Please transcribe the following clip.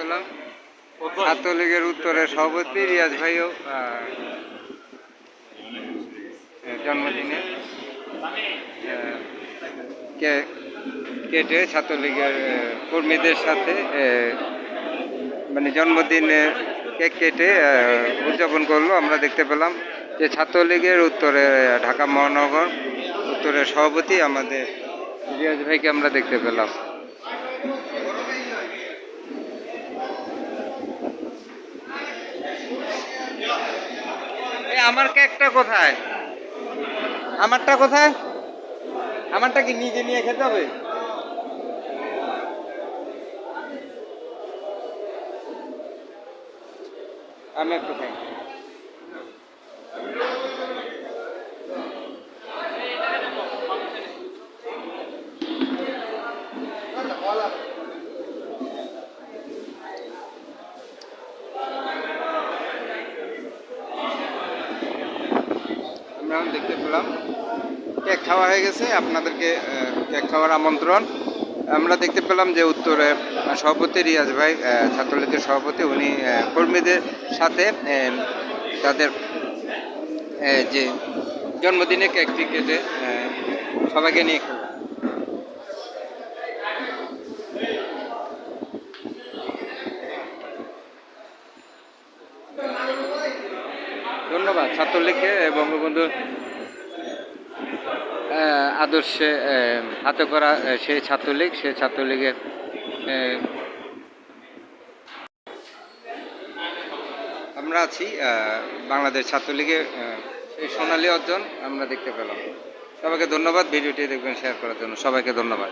পেলাম ছাত্রলীগের উত্তরের সভাপতি রিয়াজ ভাইও জন্মদিনে কেটে ছাত্রলীগের কর্মীদের সাথে মানে জন্মদিনে কেক কেটে উদযাপন করলো। আমরা দেখতে পেলাম যে ছাত্রলীগের উত্তরে ঢাকা মহানগর উত্তরের সভাপতি আমাদের রিয়াজ ভাইকে আমরা দেখতে পেলাম। আমার কেকটা কোথায়? আমারটা কোথায়? আমারটা কি নিজে নিয়ে খেতে হবে? আমি একটু খাই। আমরা দেখতে পেলাম কেক খাওয়া হয়ে গেছে, আপনাদেরকে কেক খাওয়ার আমন্ত্রণ। আমরা দেখতে পেলাম যে উত্তরে সভাপতি রিয়াজ ভাই ছাত্রলীগের সভাপতি, উনি কর্মীদের সাথে তাদের যে জন্মদিনে কেকটি কেটে সবাইকে নিয়ে খেলেন। ধন্যবাদ ছাত্রলীগকে বঙ্গবন্ধু আদর্শে হাতে করা সেই ছাত্রলীগ, সেই ছাত্রলীগের আমরা আছি বাংলাদেশ ছাত্রলীগের সেই সোনালী অর্জন আমরা দেখতে পেলাম। সবাইকে ধন্যবাদ, ভিডিওটি দেখবেন শেয়ার করার জন্য। সবাইকে ধন্যবাদ।